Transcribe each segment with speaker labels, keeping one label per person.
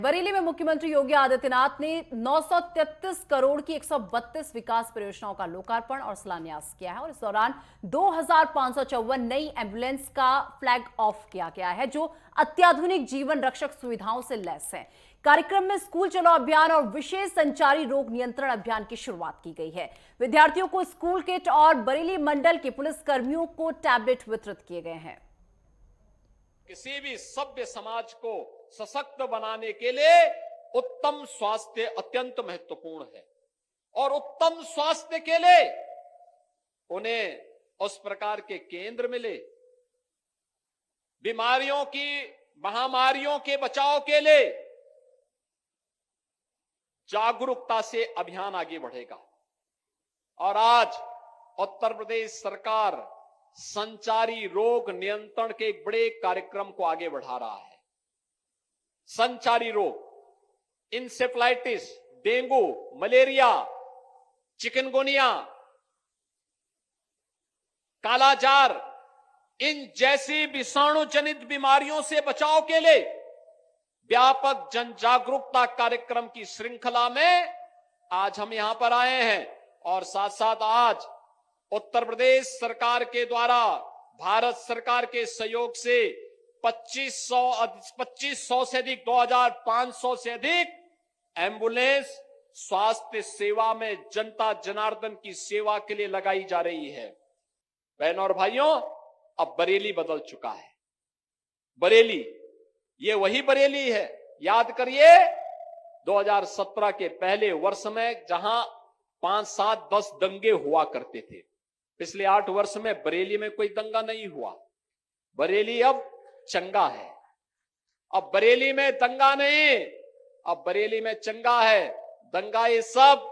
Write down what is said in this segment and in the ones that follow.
Speaker 1: बरेली में मुख्यमंत्री योगी आदित्यनाथ ने 933 करोड़ की 132 विकास परियोजनाओं का लोकार्पण और शिलान्यास किया है और इस दौरान 2554 नई एम्बुलेंस का फ्लैग ऑफ किया गया है जो अत्याधुनिक जीवन रक्षक सुविधाओं से लैस है। कार्यक्रम में स्कूल चलो अभियान और विशेष संचारी रोग नियंत्रण अभियान की शुरुआत की गई है। विद्यार्थियों को स्कूल किट और बरेली मंडल के पुलिस कर्मियों को टैबलेट वितरित किए गए हैं।
Speaker 2: किसी भी सभ्य समाज को सशक्त बनाने के लिए उत्तम स्वास्थ्य अत्यंत महत्वपूर्ण है और उत्तम स्वास्थ्य के लिए उन्हें उस प्रकार के केंद्र मिले, बीमारियों की महामारियों के बचाव के लिए जागरूकता से अभियान आगे बढ़ेगा। और आज उत्तर प्रदेश सरकार संचारी रोग नियंत्रण के एक बड़े कार्यक्रम को आगे बढ़ा रहा है। संचारी रोग, इंसेफ्लाइटिस, डेंगू, मलेरिया, चिकनगुनिया, कालाजार, इन जैसी विषाणु जनित बीमारियों से बचाव के लिए व्यापक जन जागरूकता कार्यक्रम की श्रृंखला में आज हम यहां पर आए हैं। और साथ साथ आज उत्तर प्रदेश सरकार के द्वारा भारत सरकार के सहयोग से 2500 से अधिक 2500 से अधिक एम्बुलेंस स्वास्थ्य सेवा में जनता जनार्दन की सेवा के लिए लगाई जा रही है। बहनों और भाइयों, अब बरेली बदल चुका है। बरेली, ये वही बरेली है। याद करिए 2017 के पहले वर्ष में जहां 5, 7, 10 दंगे हुआ करते थे, पिछले 8 वर्ष में बरेली में कोई दंगा नहीं हुआ। बरेली अब चंगा है। अब बरेली में दंगा नहीं, अब बरेली में चंगा है। दंगा ये सब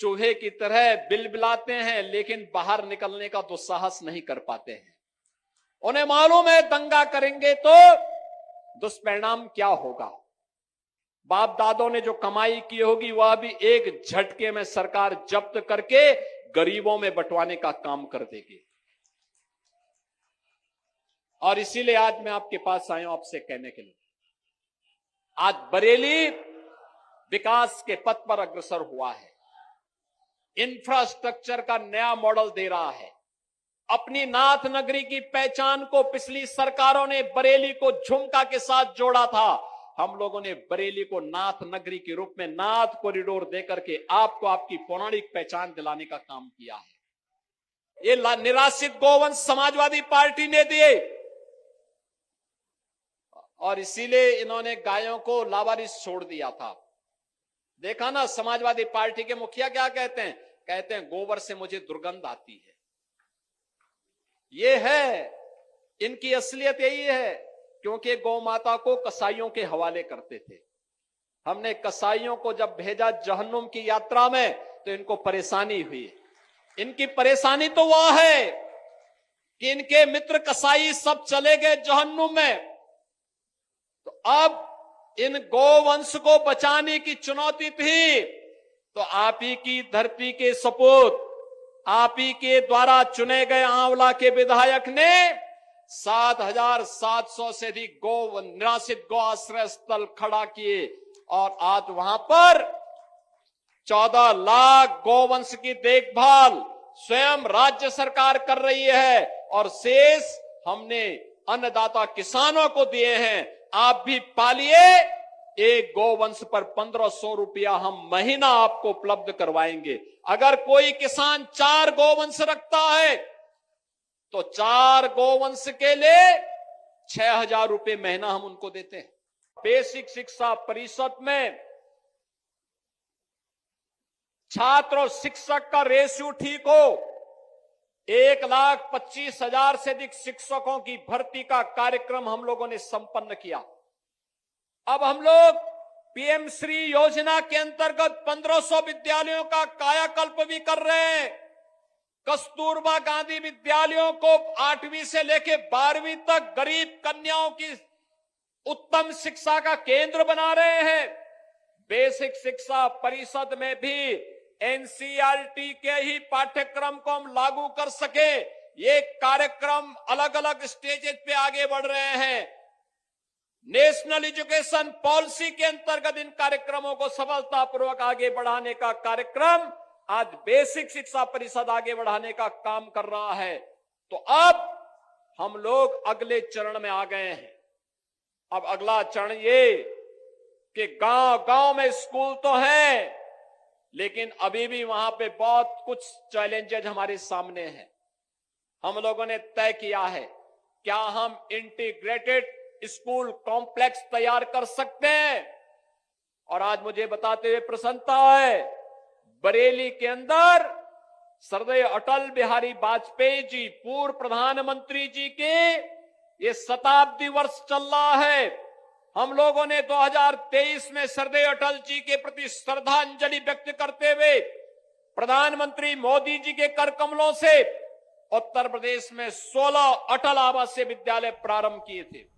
Speaker 2: चूहे की तरह बिलबिलाते हैं लेकिन बाहर निकलने का दुस्साहस नहीं कर पाते हैं। उन्हें मालूम है दंगा करेंगे तो दुष्परिणाम क्या होगा। बाप दादों ने जो कमाई की होगी वह भी एक झटके में सरकार जब्त करके गरीबों में बंटवाने का काम कर देगी। और इसीलिए आज मैं आपके पास आया हूं आपसे कहने के लिए, आज बरेली विकास के पथ पर अग्रसर हुआ है, इंफ्रास्ट्रक्चर का नया मॉडल दे रहा है। अपनी नाथ नगरी की पहचान को पिछली सरकारों ने बरेली को झुमका के साथ जोड़ा था। हम लोगों ने बरेली को नाथ नगरी के रूप में नाथ कॉरिडोर देकर के आपको आपकी पौराणिक पहचान दिलाने का काम किया है। ये निराश्रित गोवंश समाजवादी पार्टी ने दिए और इसीलिए इन्होंने गायों को लावारिस छोड़ दिया था। देखा ना, समाजवादी पार्टी के मुखिया क्या कहते हैं? कहते हैं गोबर से मुझे दुर्गंध आती है। ये है इनकी असलियत, यही है। क्योंकि गौ माता को कसाईयों के हवाले करते थे। हमने कसाईयों को जब भेजा जहन्नुम की यात्रा में तो इनको परेशानी हुई। इनकी परेशानी तो वह है कि इनके मित्र कसाई सब चले गए जहन्नुम में। तो अब इन गोवंश को बचाने की चुनौती थी, तो आप ही की धरती के सपूत, आप ही के द्वारा चुने गए आंवला के विधायक ने 7,700 से अधिक निराश्रित गौ आश्रय स्थल खड़ा किए और आज वहां पर 14 लाख गौवंश की देखभाल स्वयं राज्य सरकार कर रही है और शेष हमने अन्नदाता किसानों को दिए हैं। आप भी पालिए, एक गौवंश पर 1500 रुपया हम महीना आपको उपलब्ध करवाएंगे। अगर कोई किसान 4 गौवंश रखता है तो 4 गौवंश के लिए 6,000 रुपये महीना हम उनको देते हैं। बेसिक शिक्षा परिषद में छात्र और शिक्षक का रेशियो ठीक हो, 1,25,000 से अधिक शिक्षकों की भर्ती का कार्यक्रम हम लोगों ने संपन्न किया। अब हम लोग पीएम श्री योजना के अंतर्गत 1500 विद्यालयों का कायाकल्प भी कर रहे हैं। कस्तूरबा गांधी विद्यालयों को 8वीं से लेकर 12वीं तक गरीब कन्याओं की उत्तम शिक्षा का केंद्र बना रहे हैं। बेसिक शिक्षा परिषद में भी एनसीईआरटी के ही पाठ्यक्रम को हम लागू कर सके, ये कार्यक्रम अलग अलग स्टेजेस पे आगे बढ़ रहे हैं। नेशनल एजुकेशन पॉलिसी के अंतर्गत इन कार्यक्रमों को सफलतापूर्वक आगे बढ़ाने का कार्यक्रम आज बेसिक शिक्षा परिषद आगे बढ़ाने का काम कर रहा है। तो अब हम लोग अगले चरण में आ गए हैं। अब अगला चरण ये कि गांव-गांव में स्कूल तो हैं, लेकिन अभी भी वहां पे बहुत कुछ चैलेंजेस हमारे सामने हैं। हम लोगों ने तय किया है, क्या हम इंटीग्रेटेड स्कूल कॉम्प्लेक्स तैयार कर सकते हैं? और आज मुझे बताते हुए प्रसन्नता है, बरेली के अंदर सरदार अटल बिहारी वाजपेयी जी, पूर्व प्रधानमंत्री जी के ये शताब्दी वर्ष चल रहा है। हम लोगों ने 2023 में सरदार अटल जी के प्रति श्रद्धांजलि व्यक्त करते हुए प्रधानमंत्री मोदी जी के कर कमलों से उत्तर प्रदेश में 16 अटल आवासीय विद्यालय प्रारंभ किए थे।